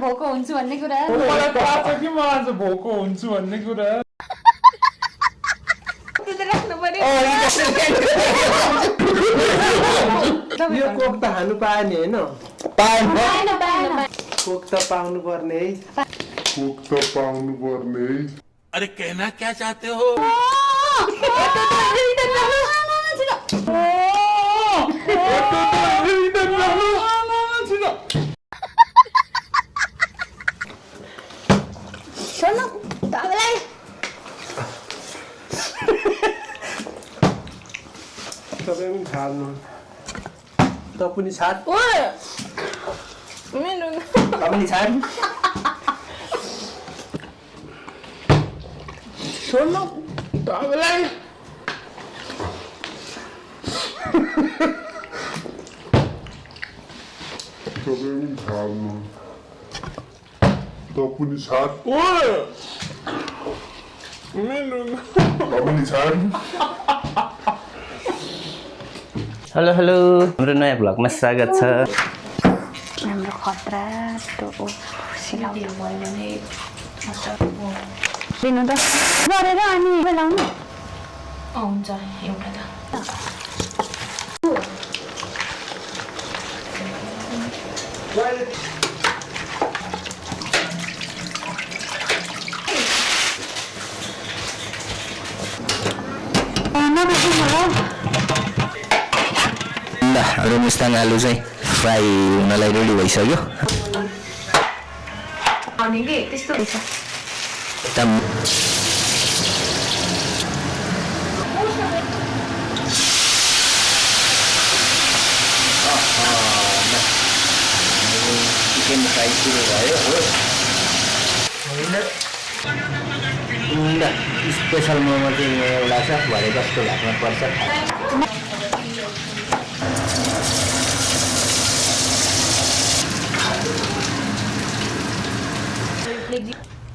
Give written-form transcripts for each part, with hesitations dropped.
भोको हुन्छु भन्ने कुरा मलाई थाहा छ कि म आज भोको हुन्छु भन्ने कुरा यो कोक त खानु पाए नि हैन पाएन कोक त पाउनु पर्ने है अरे कहना क्या चाहते हो तपाईँ पनि खानु त पनि छाड पनि छाड छोड्नु तपाईँलाई हेलो हेलो हाम्रो नयाँ भ्लगमा स्वागत छ हाम्रो खतरा सिलाउनु भयो भने दिनु त गरेर अनि लाउनु हुन्छ एउटा त ल हाम्रो मुस्ताङ आलु चाहिँ फ्राई हुनलाई रेडी भइसक्यो आउने कि त्यस्तो एकदम चिकन फ्राई सुरु भयो हो स्पेसल मोमो चाहिँ एउटा छ भरे जस्तो घाटमा पर्छ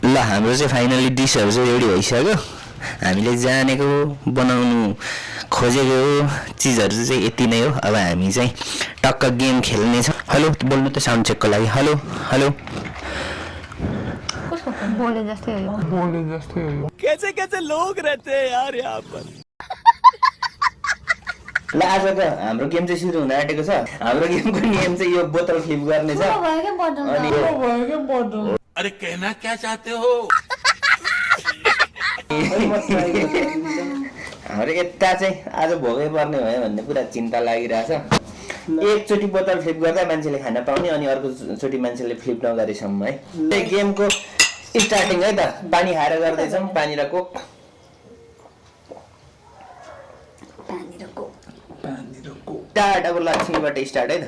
ल हाम्रो चाहिँ फाइनली डिसहरू चाहिँ रेडी भइसक्यो हामीले जानेको बनाउनु खोजेको चिजहरू चाहिँ यति नै हो अब हामी चाहिँ टक्क गेम खेल्नेछौँ हेलो बोल्नु त साउन्ड चेकको लागि हेलो हेलो बोले जस्तै हो कैसे कैसे लोग रहते हैं यार यहाँ पर ल आजको हाम्रो गेम चाहिँ सुरु हुन आँटेको छ हाम्रो गेमको नियम चाहिँ यो बोतल फ्लिप गर्ने छ अनि अरे कहना क्या चाहते हो हाम्रो यता चाहिँ आज भोगै पर्ने भयो भन्ने पुरा चिन्ता लागिरहेछ एकचोटि बोतल फ्लिप गर्दा मान्छेले खान पाउने अनि अर्कोचोटि मान्छेले फ्लिप नगरेसम्म है गेमको स्टार्टिङ है त पानी खाएर गर्दैछौँ पानी र कोक स्टार्ट अब लक्ष्मीबाट स्टार्ट है त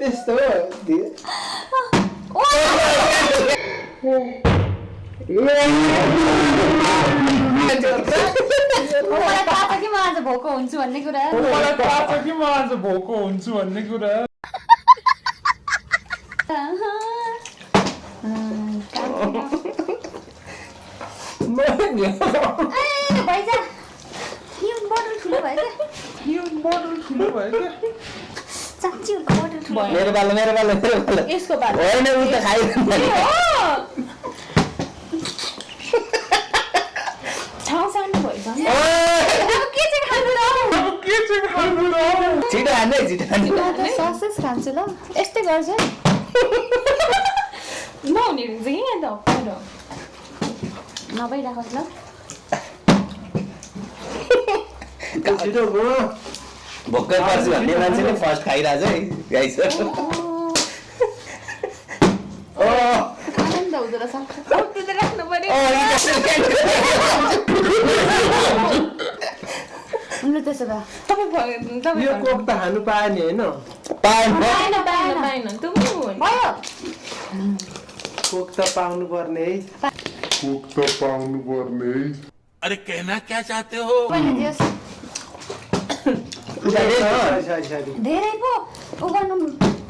त्यस्तो मलाई थाहा छ कि म आज भोको हुन्छु भन्ने कुरा मलाई थाहा छ कि म आज भोको हुन्छु भन्ने कुरा मेरो पालो यसको बाल होइन उ त खाइरहनु ठाउँ सानो भइछ छिटो हान्दै छिटो हान्दै ससेस खान्छु ल यस्तै गर्छ म हुने हुन्छ कि यहाँ त नभइराखोस् ल छिटो गो भोकै पर्छु भन्ने मान्छेले फर्स्ट खाइरहेछ है गाइस आनन्द हुँदो रहेछ राख्नु पर्यो त्यसो भए यो कोक त खानु पाए नि हैन पाएन कोक त पाउनु पर्ने है अरे कहना क्या चाहते हो धेरै पो उ गर्नु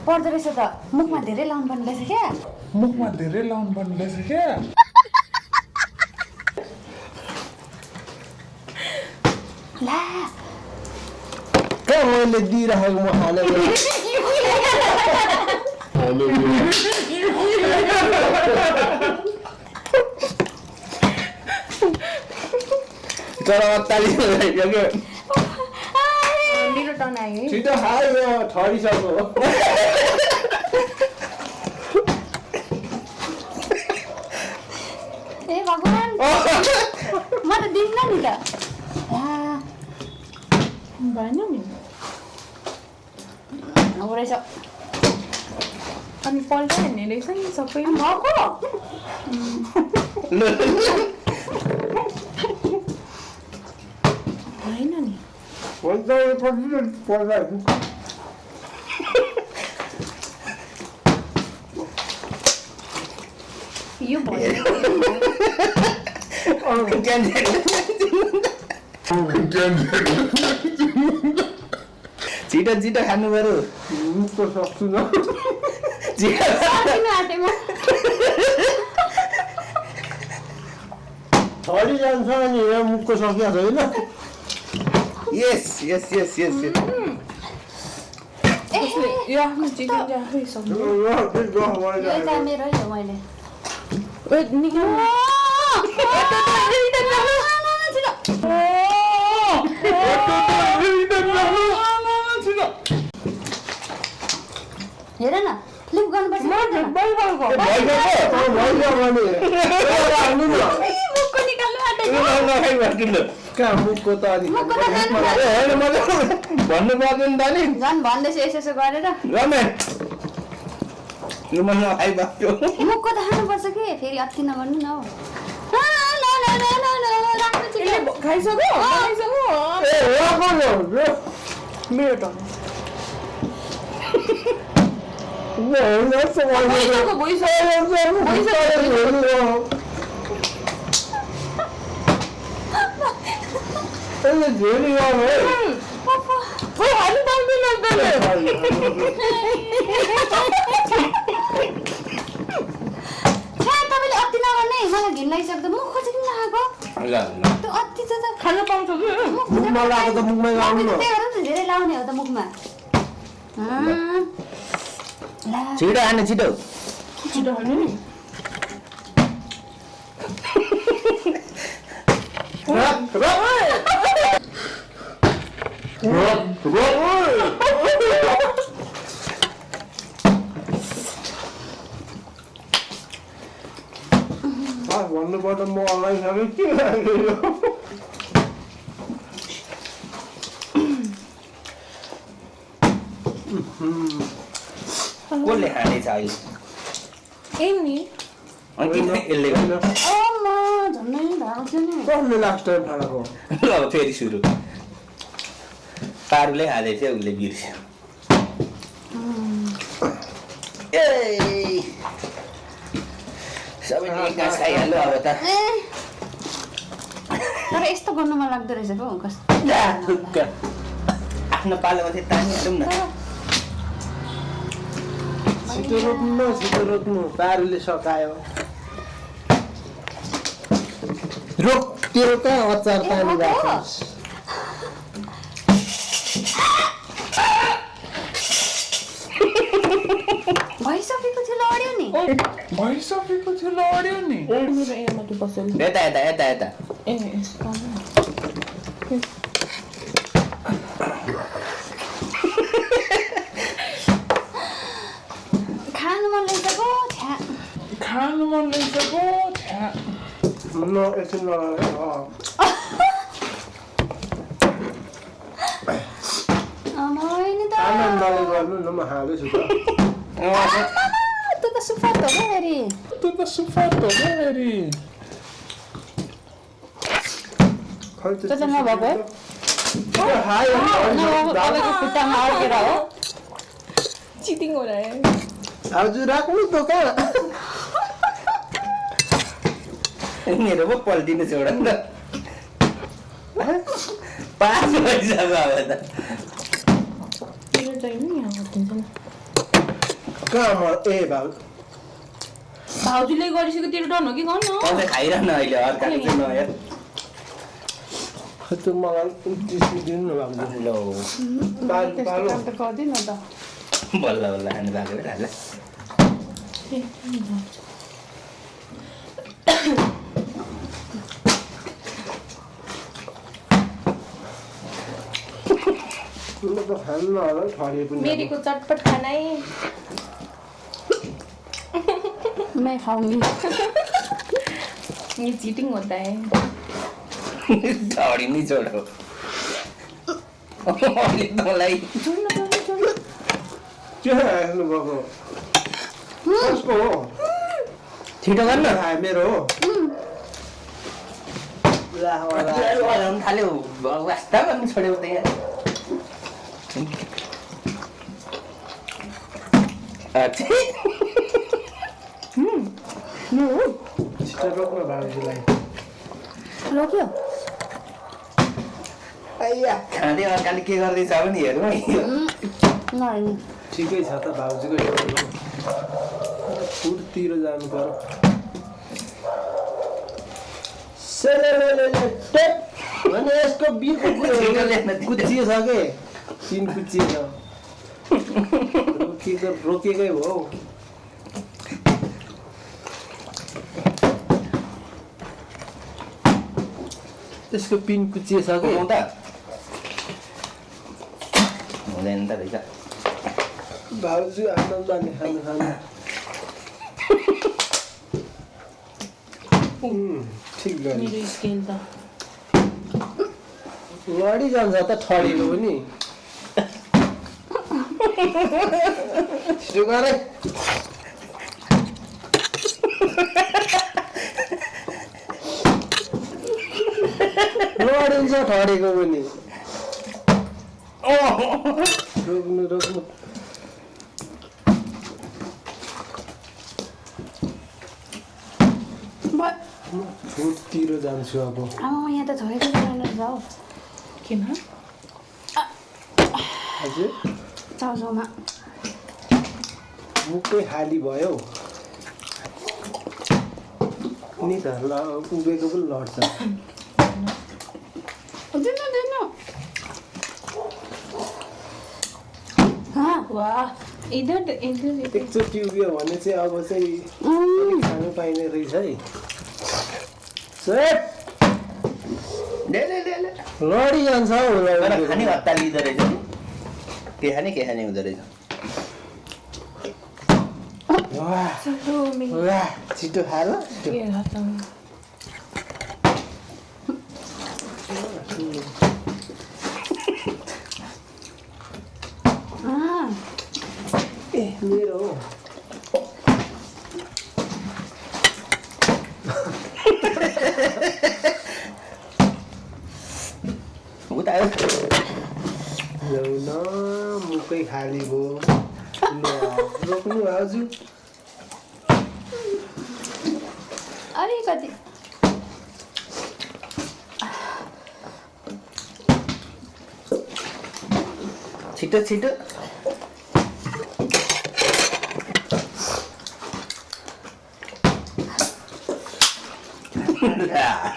पर्दो रहेछ त मुखमा धेरै लाउनु पर्ने रहेछ क्या ला कहाँ मैले दिइराखेको म खाने तर अत्तालिस मेरो टर्न आयो है छिटो खायो ठडिसक्यो ए भगवान म त दिन्न नि त भएन नि अब रहेछ अनि पल्टा हेर्ने रहेछ नि सबै भएको होइन नि यो भयो छिटो छिटो खानु पर्यो मुखको सक्छु न सानो आटेमा ठडी जान्छ अनि यहाँ मुखको सकिया छैन यस यस यस यस यो आफ्नो चिकन चाहिँ आफै सक्नु यो त मेरो है मैले निकाल्नु हेर न फ्लिप गर्नुपर्छ मुखको निकाल्नु आँटेको कहाँ मुखको त अलि मुखको त खानु भन्नु पर्दैन त नि झन् भन्दैछु यसो यसो गरेर मुखको त खानुपर्छ कि फेरि अति नगर्नु न हौ राम्रो चिकन खाइसक्यो मेरो टर्न तपाईँले अति नगर्ने मलाई घिन लागिसक्दा मुखको चाहिँ किन लगाएको त्यो अति चाहिँ त खानु पाउँछ कि मुखमा लगाएको त मुखमै लाउनु न त्यही भएर त धेरै लाउने हो त मुखमा छिटो खानु छिटो छिटो खानु नि भन्नुपर्दा म अगाइसकेँ के लाग्यो कसले खानेछ अहिले नि अनि किन यसले गर्दा? म झन्नै भएको थियो नि कसले लास्ट टाइम खाएको अब फेरि सुरु पारुले खाँदै थियो उसले बिर्स्यो ए सबैले एक घाँस खाइहाल्यो अब त तर यस्तो गर्नु मन लाग्दो रहेछ पो कस्तो आफ्नो पालोमा चाहिँ तानिहालौँ न छिटो रोक्नु पारुले सकायो रोक तेरो कहाँ अचार तानी भएको भइसकेको थियो लड्यो नि भइसकेको थियो लड्यो नि मेरो यहाँ माथि बसेर यता यता यता यता ए यस्तो खानु मन लागिसक्यो छ्या खानु मन लागिसक्यो न एकछिन लगाएर होइन त आनन्दले गर्नु न म खाँदैछु त त्यो त सुपात हो क्या फेरि त्यो त सुपात हो क्या फेरि त्यो त नभएको है तपाईँको खुट्टामा अड्केर हो चिटिङ हो रहा है हजुर राख्नु त कहाँ मेरो पो पल्टिनु छ एउटा पाँच भइसक्यो अब त मेरो चाहिँ नि यहाँ हटिन्छ नि कहाँ म ए भाउ भाउजूले गरिसक्यो तेरो टर्न हो कि गर्नु तपाईँ खाइरहनु अहिले अर्काले चाहिँ नहेर त्यो मलाई दिनु न बाबु लो त्यस्तो काम त गर्दिन त बल्ल बल्ल खानु भएको होला म त खानु होला ठडिए पनि मेरीको चटपट खाना है मैं खाऊंगी ये चीटिंग होता है ढाडी नै छोडो मलाई के राख्नु भएको कसको हो छिटो गर्न खाए मेरो हो ला होला लगाउनु थाल्यो वास्ता गर्नु छोड्यो त यहाँ छिटो रोक्न बाबुजीलाई रोक्यो आइया खाँदै अर्काले के गर्दैछ भने हेरौँ है नहीं ठिकै छ त भाउजूको हेर्नु फुडतिर जानु पर्यो भने यसको बिलको कुचिएछ के 3 कुचिएछ रोकेकै हो त्यसको पिन कुचिएछ कि त हुँदैन त रहेछ भाउजू आनन्द अनि खानु ठिक गरी मेरो स्केल त लडिजान्छ त ठडेको पनि छिटो गरे लडिन्छ ठडेको पनि रोक्नु रोक्नु फुडतिर जान्छु अब आमा यहाँ त छोडेको छैन जाऊ किन हजुर चाउचाउमा मुखै खाली भयो नि त ल उभिएको पनि लड्छ दिनु हाँ वाह इधर एकचोटि उभियो भने चाहिँ अब चाहिँ खानु पाइने रहेछ है सेट लडिजान्छ हौ खाने हत्ता लिँदो रहेछ के खाने हुँदो रहेछ चलो वाह छिटो खाएर ये खाता हूँ ए मेरो हो उता ल्याउ न मुखै खाली भयो रोक्नु भाउजू अलिकति छिटो छिटो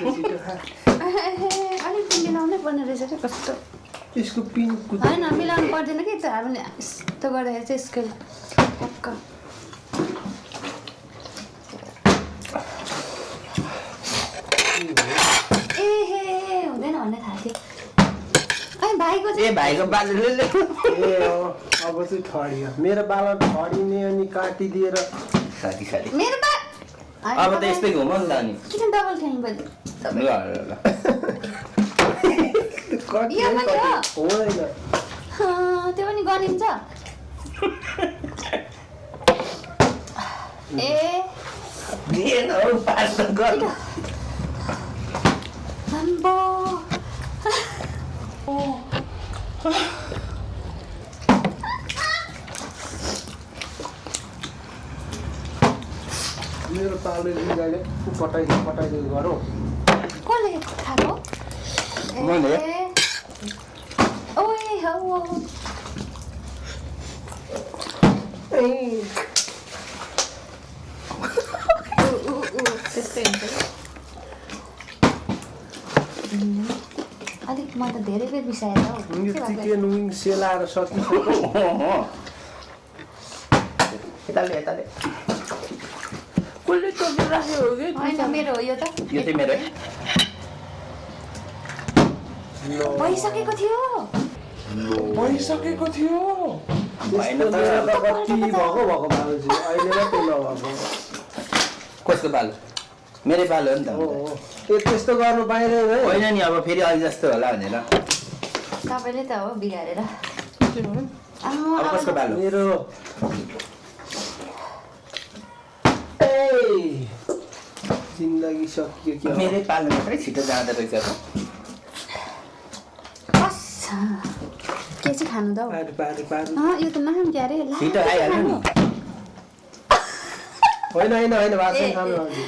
छिटो खा अलिकति मिलाउनै पर्ने रहेछ क्या कस्तो यसको पिन होइन मिलाउनु पर्दैन कि त्यो हामीले यस्तो गर्दाखेरि चाहिँ स्केल पक्का ए हे हुँदैन भन्ने थाहा थियो भाइको ए चाहिँ भाइको बाजुले ए अब चाहिँ ठडियो मेरो बाला ठडिने अनि काटिदिएर साथी साथी मेरो बा अब त यस्तै घुमाउ नि त अनि किन डबल खानु पर्यो ल ल ल यो पनि हो होइन त्यो पनि गरिन्छ ए दिएन हौ पास त गर्नु आम्बो मेरो पालो लिँदाले पटाइदियो गरौँ कसले खाएको मैले। ओए हो त्यस्तै हुन्छ अलिक म त धेरै बेर बिसाएर हौ यो चिकन विङ सेलाएर सकिसक्यो यताले कसले टोकेर राख्यो हो कि होइन मेरो हो यो त यो चाहिँ मेरो है भइसकेको थियो भइसकेको थियो त्यस्तो मेरो त कति भएको बाबुजी अहिले मात्रै नभएको कसको बाल मेरै बाल हो नि त हो ए त्यस्तो गर्नु पाइँदैन है होइन नि अब फेरि अहिले जस्तो होला भनेर तपाईँले त हो बिगारेर अब कसको बाल हो मेरो ए जिन्दगी सकियो के मेरै पाल्नु मात्रै छिटो जाँदो रहेछ त के चाहिँ खानु त हौ पारी यो त नखाम क्यारे छिटो आइहाल्नु नि होइन भाषण खानु अघि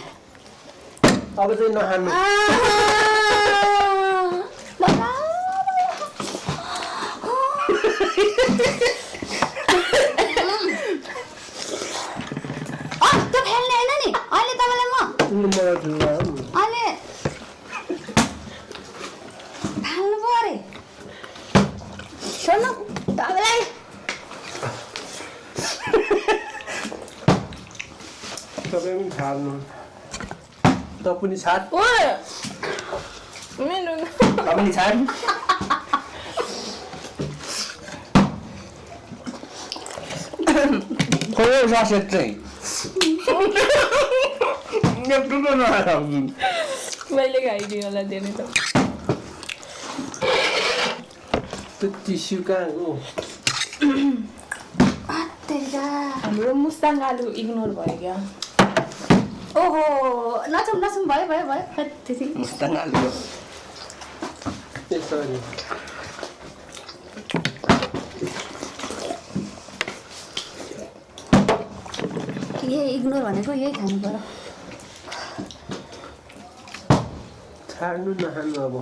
अब चाहिँ नखानु त्यो खेल्ने होइन नि अहिले तपाईँलाई म अहिले फाल्नु पो अरे छोड्नु तपाईँलाई तपाईँ पनि छाड्नु त पनि छाड मेरो पनि छाड खोयो ससेट चाहिँ मैले खाइदिएँ होला धेरै त त्यो टिस्यु कहाँ हो हाम्रो मुस्ताङ आलु इग्नोर भयो क्या ओहो नचुम भयो त्यति मुस्ताङ आलु यसरी यही इग्नोर भनेको यही खानु पर्यो छाड्नु नखानु अब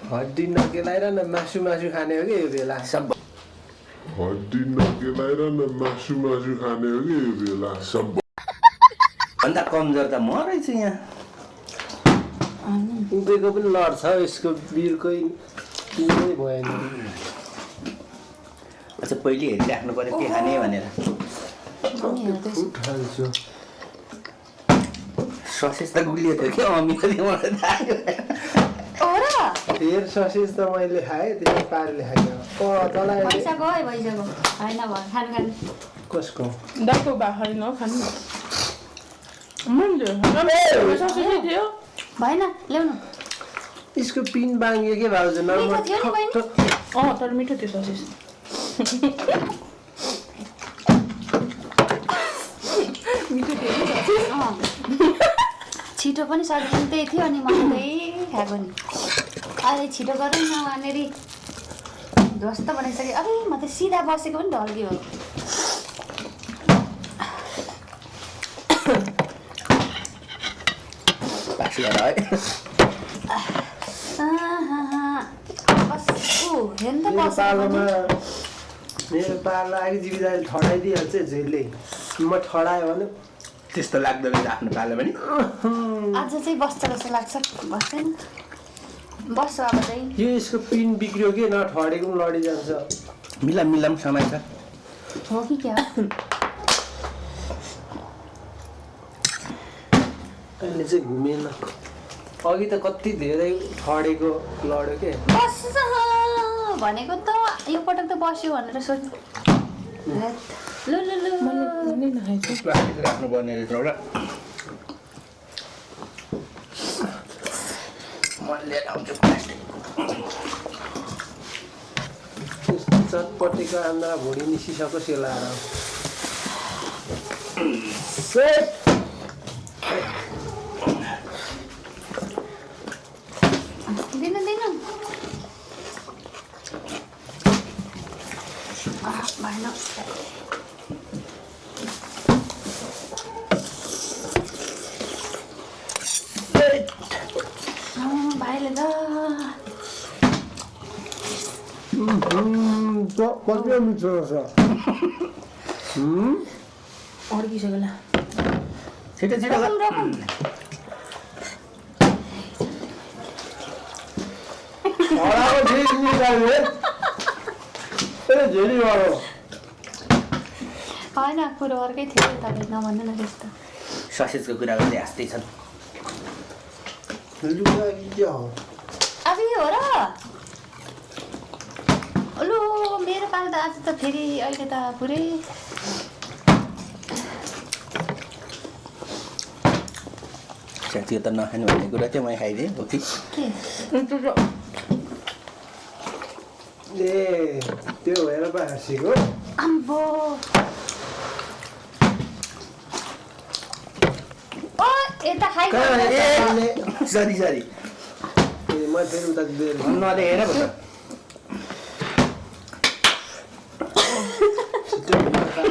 हड्डी नकेलाएर न मासु खाने हो कि यो बेला सब हड्डी नकेलाएर न मासु खाने हो कि यो बेला सब भन्दा कमजोर त म रहेछु यहाँ उभिएको पनि लड्छ यसको बिरकै किनै भएन अच्छा पहिले हेरिराख्नु पर्यो के खाने भनेर उठाल्छु ससेज त गुलियो थियो कि मलाई थाहा फेर ससेज त मैले खाएँ त्यसमा पारीले खाएँ तँलाई भइसक्यो है भइसक्यो होइन भयो खानु कसको दाइको बाख्रा नखानु मैले ससेजै थियो भएन ल्याउनु यसको पिन बाङ्गियो के भाउजू मिठो थियो नि बहिनी? तर मिठो थियो ससेज मिठो थियो नि ससेज छिटो पनि सजिलो त्यही थियो अनि मैले त्यही खाएको नि अहिले छिटो गरौँ न वहाँनेरि ध्वस्त बनाइसकेँ अरे म त सिधा बसेको पनि ढल्कियो मेरो पालो आगे जीविदाले ठडाइदिइहाल्छ झेलले म ठडायो भने त्यस्तो लाग्दो रहेछ आफ्नो पालो पनि आज चाहिँ बस्छ जस्तो लाग्छ बस्दैन बस्छु अब चाहिँ यो यसको पिन बिग्रियो कि नठडेको पनि लडिजान्छ मिलाम समाज हो कि क्या अहिले चाहिँ घुमेन अघि त कति धेरै ठडेको लड्यो के बस्छ भनेको त यो पटक त बस्यो भनेर सोच लु राख्नु पर्ने रहेछ एउटा म लिएर आउँछु प्लास्टिक चटपटेको आन्द्रा भुँडी निसिसक्यो सेलाएर दिनु भएन भाइले त कति मिठो रहेछ अड्किसक्यो होला छिटो छिटो गर। रकम हराएको झिक निकाल्ने ए झेली भयो होइन कुरो अर्कै थियो तपाईँ नभन्नु न त्यस्तो ससेजको कुरा गर्दै हाँस्दै छन्। लुगा क्या हो अब यो हो र लु मेरो पालो त आज त फेरि अहिले त पुरै साँच्चै त नखानु भन्ने कुरा चाहिँ मैले खाइदिएँ हो कि के ए त्यो भएर पो हाँसेको आम्बो ओ यता खाइ सरी सरी ए म फेरि उता दिएर नदेखेर पो त।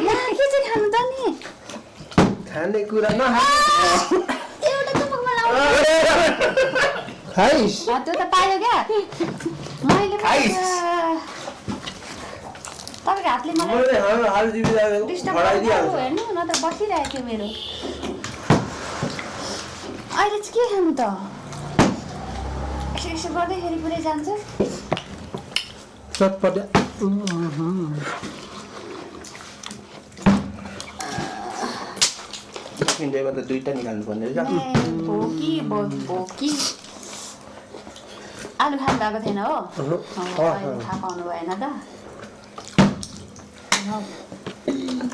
ला के चाहिँ खानु त नि खाने कुरा नखा एउटा चुमुकमा लाउनु खाइस् त्यो त पायो क्या मैले खाइस्। तपाईँको हातले मलाई मैले हाम्रो हाल जीवित डिस्टर्ब खडाइदिइहाल्छ हेर्नु नत्र बसिरहेको थियो मेरो अहिले चाहिँ के खानु त यसो यसो गर्दाखेरि पुरै जान्छ चटपटे इन्जोयमा त दुईवटा निकाल्नु पर्ने रहेछ। भोकी आलु खानु भएको थिएन हो अहिले थाहा पाउनु भएन त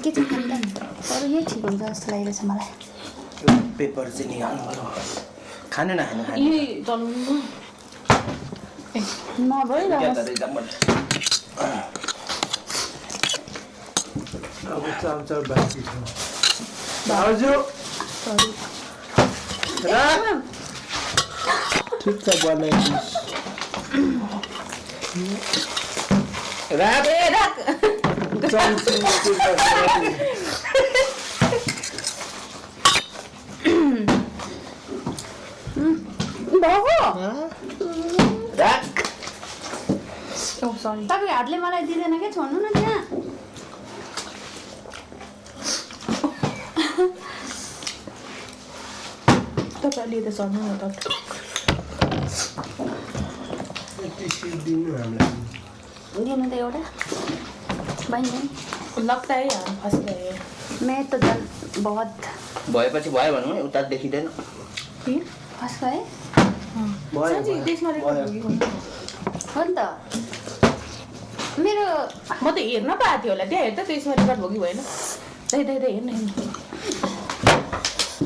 के चाहिँ खानु त नि तर यही ठिक हुन्छ जस्तो लागिरहेछ मलाई पेपर चाहिँ निकाल्नु पर्यो। खानु नखानु खानु यही चल्नु नभइरहेको अब चामचार बाँकी छ भाउजू ठिक छ बनाइदिनुहोस् सरी तपाईँको हातले मलाई दिँदैन क्या छोड्नु न त्यहाँ तपाईँले त सर्नु न त दिनु हामीलाई दिनु त एउटा बहिनी लगता है यार फंस गए मैं तो जन बहुत भएपछि भयो भनौँ है उता देखिँदैन। फिर फस गए भयो साँच्चै त्यसमा रेकर्ड हो कि हो नि त मेरो म त हेर्न पाएको थियो होला त्यहाँ हेर्दा त्यसमा रेकर्ड हो कि भएन हेर्न हेर्न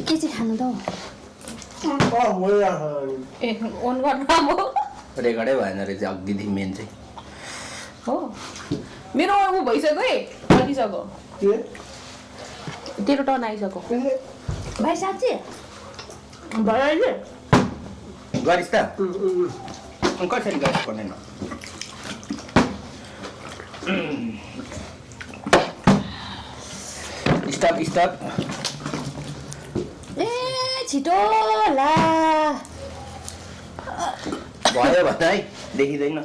के चाहिँ खानु त ए अन गर्न अब रेकर्डै भएन रहेछ अघिदेखि मेन चाहिँ। हो मेरो ऊ भइसक्यो है आइसक्यो तेरो टर्न आइसक्यो भाइ साँच्ची भयो अहिले गरिस् त कसरी गरिस् पर्ने न स्टप स्टप ए छिटो ला भयो भने है देखिँदैन।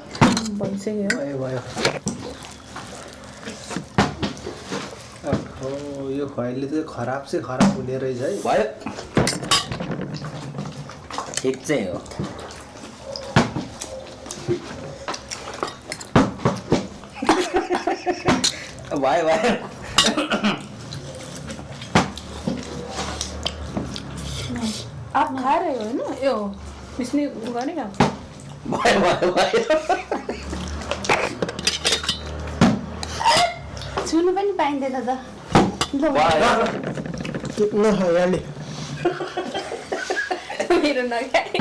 भइसक्यो भयो भयो यो खुवाइले चाहिँ खराब चाहिँ खराब हुने रहेछ है भयो ठिक चाहिँ हो। भयो भयो आप खा रहे हो होइन यो मिस्ने गरेन भयो भयो भयो छुनु पनि पाइँदैन त ल भयो नखाइहाल्ने मेरो नखाए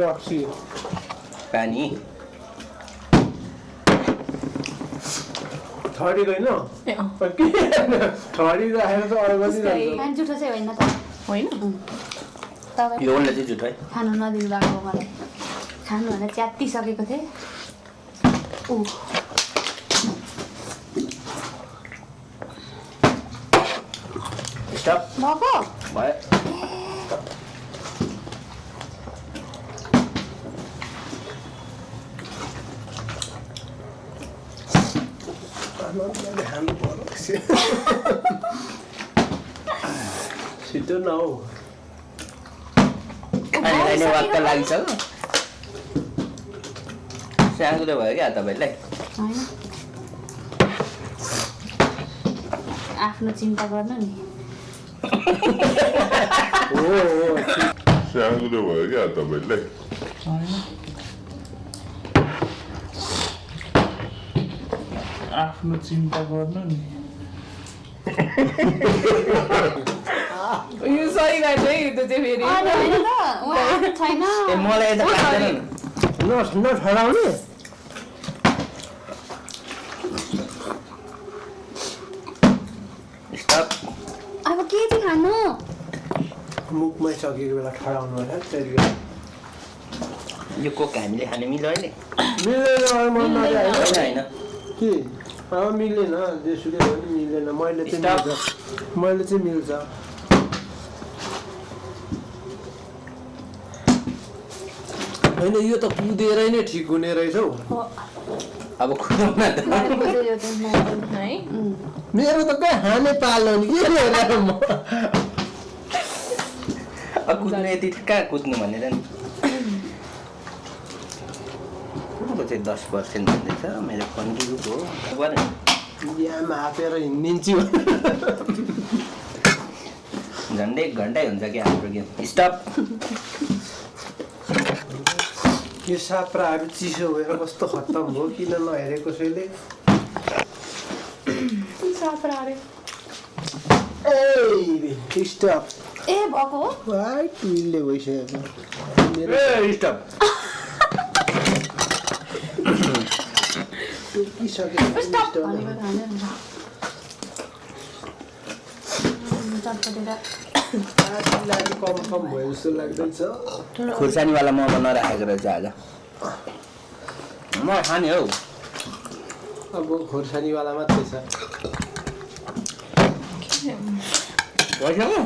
रक्सी पानी ठडी होइन ए अँ ठडी राखेर त अरू पनि रहेछ पानी जुठो चाहिँ होइन त होइन तपाईँ यो चाहिँ जुठो है। खानु नदिनु भएको मलाई खानु भनेर च्यात्तिसकेको थिएँ ऊ स्टप भएको भयो आनन्दले हाल्नु पर्यो छिटो नहौ अनि वाक्क लागिसक्यो सानो त भयो क्या तपाईँलाई होइन आफ्नो चिन्ता गर्नु नि सानो भयो क्या तपाईँलाई आफ्नो चिन्ता गर्नु नि यो सही गरे है त्यो चाहिँ फेरि होइन होइन त उहाँ आफ्नो छैन ए मलाई त काट्दैन नठडाउने स्टप अब के चाहिँ खानु मुखमै सकेको बेला ठडाउनु होला त्यति बेला यो कोक हामीले खाने मिल्यो अहिले मिल्दैन मन नजायो होइन होइन के अब मिल्दैन जेसुकै पनि मिल्दैन मैले चाहिँ Stop. मिल्छ मैले चाहिँ मिल्छ होइन यो त कुदेरै नै ठिक हुने रहेछ हौ अब खुवाउन त मैले बुझेँ यो त मैले। है मेरो त कहाँ हाने पालो नि के गरेर म अब कुद्नु यति कहाँ कुद्नु भनेर नि कुरोको चाहिँ 10% भन्दैछ मेरो फोन किको हो गऱ्यो बिहामा हापेर हिँडिन्छु झन्डै 1 घन्टै हुन्छ कि हाम्रो गेम स्टप यो साप्राहरू चिसो भएर कस्तो खत्तम हो किन नहेरेको कसैले साप्रा अरे ए स्टप ए भएको हो भाइ टुइलले भइसकेको मेरो ए स्टप टुकिसकेको स्टप भनेको खाँदैन चटपटेर आजलाई कम भयो जस्तो लाग्दैछ खुर्सानीवाला मोमो नराखेको रहेछ आज म खाने हौ अब खोर्सानीवाला मात्रै छ भइसक्यो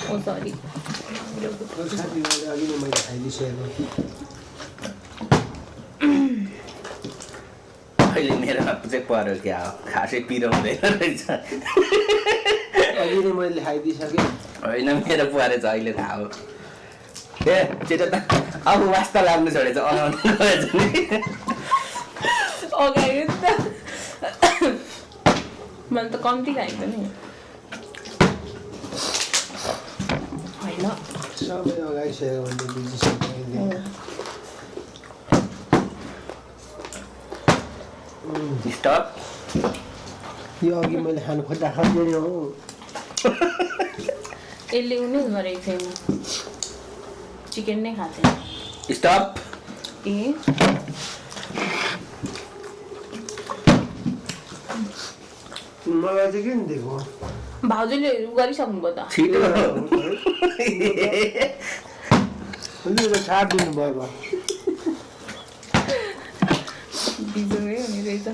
ओ सरी खोर्सानीवाला अघि नै मैले खाइदिइसकेको अहिले मेरो हात चाहिँ पऱ्यो क्या खासै पिरो हुँदैन रहेछ अघि नै मैले खाइदिइसकेँ होइन मेरो परेछ अहिले थाहा हो ए त्यो त अब वास्ता लाग्नु छोडेछ अनाउनु गएछ नि अगाडि त मैले त कम्ती खाएको नि होइन सबै अगाइसक्यो भने बुझिसक्यो अहिले स्टप यो अघि मैले खानु खोज्दा खाँदैन हो यसले उनी गरेको छैन चिकन नै खाएको स्टप ए मलाई चाहिँ किन दिएको भाउजूले गरिसक्नु भयो त छिटो यो त छाड दिनुभएको बिजोगै हुने रहेछ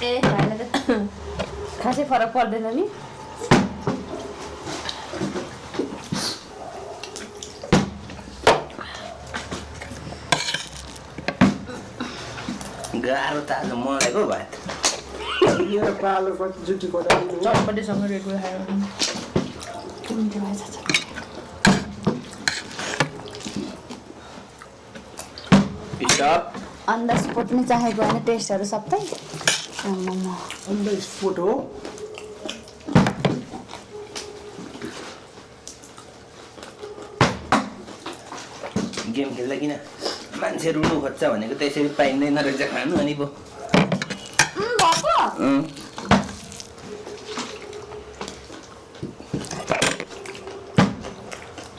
ए भाइलाई त खासै फरक पर्दैन नि गाह्रो त आज मलाई पो भात मेरो पालो कतिचोटि कटाइदिनु चटपटेसँग रेडको खायो मिठो भएछ स्टप अन द स्पोट नै चाहेको होइन टेस्टहरू सबै आम्मामा। अन्त स्पोट हो गेम खेल्दा किन मान्छे रुनु खोज्छ भनेको त्यसरी पाइँदैन रहेछ खानु अनि पो भएको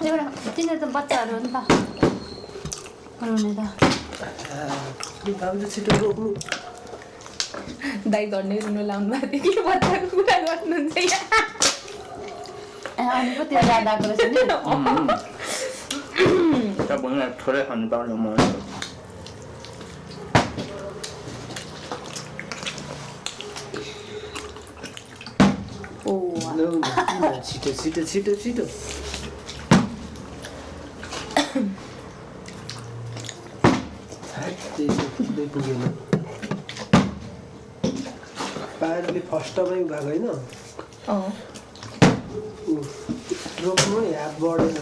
एउटा तिनीहरू त बच्चाहरू हो नि त रुने त भाउजू छिटो रोक्नु दाइ धन्ने रुनु लाउनु भएको थियो कि बच्चाको कुरा गर्नुहुन्छ या अनि पो त्यो याद आएको रहेछ नि तपाईँलाई थोरै खानु पाउने म छिटो छिटो छिटो छिटो पुगेन पानीले फर्स्टमै भएको होइन रोक्नु हात बढेन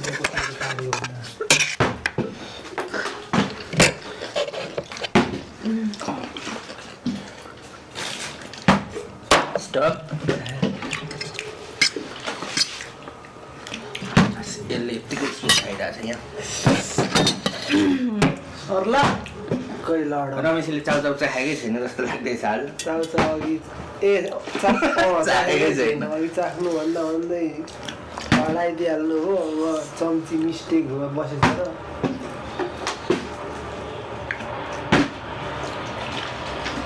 स्टप यसले यत्तिकै सुप खाइरहेको छ यहाँ सर्ला खै लड रमेशले चाउचाउ चाखेकै छैन जस्तो लाग्दैछ आज चाउचाउ अघि चाखेकै छैन अघि चाख्नुभन्दा भन्दै हराइदिइहाल्नु हो अब चम्ची मिस्टेक भएर बसेछ र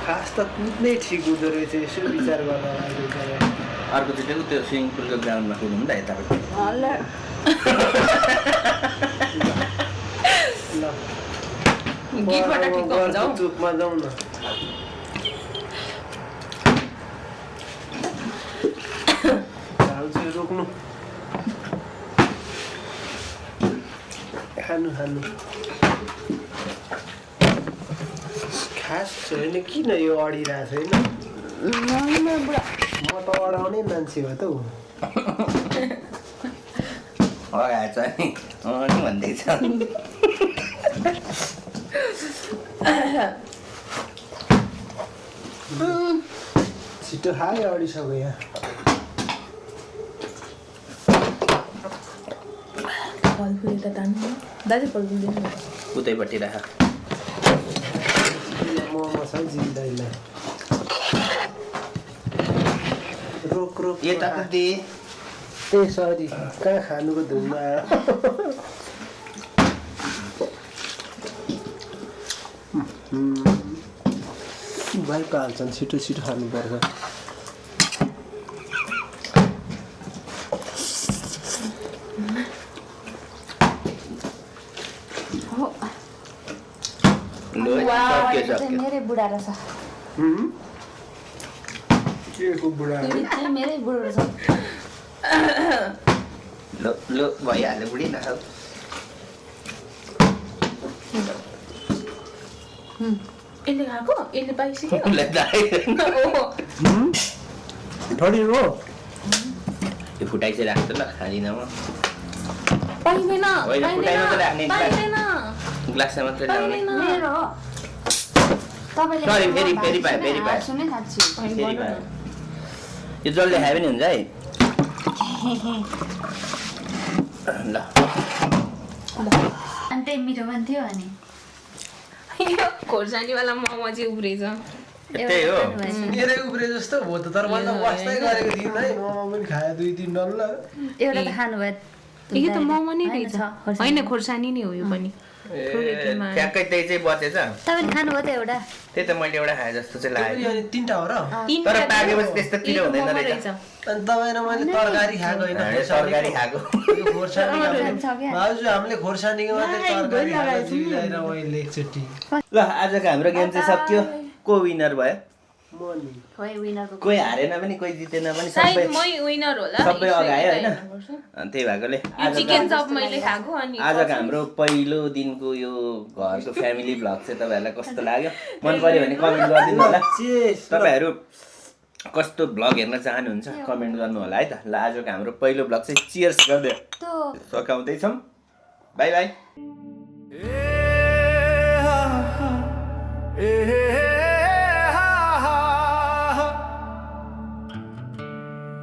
खास त कुद्नै ठिक हुँदो रहेछ यसो विचार गर्दा अर्कोचोटि त्यो स्विमिङ पुलको ग्राउन्डमा कुद्नु नि त यतापट्टि गीतबाट ठिक हुन्छ हौ चुपमा जाउँ न रोक्नु खानु खानु खास छैन किन यो अडिरहेको छैन म त अडाउने मान्छे हो त अगाएछ नि भन्दैछ छिटो खायो अडिसक्यो यहाँ फलफुल यता तान्नु दाजु फलफुल दिनु उतैपट्टि राख मोमो छ जिन्दैलाई रोक रोक यता दे ए सरी कहाँ खानुको धुनमा आयो भइहाल्छन् छिटो छिटो खानुपर्छ मेरै बुढा रहेछ के को बुढा पिँढी चाहिँ मेरै बुढो रहेछ लो भइहाल्यो बुढी न यसले खाएको यसले पाइसक्यो थोडी हो यो फुटाइ चाहिँ राख्छ ल खाँदिनँ म पाइँदैन होइन फुटाइमा त राख्ने पाइँदैन ग्लासमा मात्रै ल्याउने मेरो हो तपाईँले सरी फेरि फेरि पायो फेरि पायो सुनै साँच्ची फेरि पायो यो जसले खायो पनि हुन्छ है ल अनि त्यही मिठो पनि थियो अनि यो खोर्सानीवाला मोमो चाहिँ उब्रेछ त्यही हो मेरै उब्रे जस्तो हो त तर मैले त वास्तै गरेको थिइनँ है मोमो पनि खाएँ 2-3 डल्ला एउटा त खानुभयो यो त मोमो नै रहेछ होइन खोर्सानी नै हो यो पनि ठ्याक्कै त्यही चाहिँ बचेछ तपाईँले खानुभयो त एउटा त्यही त मैले एउटा खाएँ जस्तो चाहिँ लाग्यो अनि 3टा हो र तर पाकेपछि त्यस्तो पिरो हुँदैन रहेछ अनि तपाईँ र मैले तरकारी खाएको होइन तरकारी खाएको यो खोर्सानी भाउजू हामीले खोर्सानीको मात्रै तरकारी खाएको जिउलाई मैले एकचोटि ल आजको हाम्रो गेम चाहिँ सक्यो को विनर भयो खोइ विनरको कोही हारेन पनि कोही जितेन पनि सायद सबै मै विनर होला सबै अगायो होइन अनि त्यही भएकोले चिकन चप मैले खाएको अनि आजको हाम्रो पहिलो दिनको यो घरको फ्यामिली भ्लग चाहिँ तपाईँहरूलाई कस्तो लाग्यो मन पर्यो भने कमेन्ट गरिदिनु होला तपाईँहरू कस्तो भ्लग हेर्न चाहनुहुन्छ कमेन्ट गर्नु होला है त ल आजको हाम्रो पहिलो भ्लग चाहिँ चियर्स गर्दै सकाउँदैछौँ बाई बाई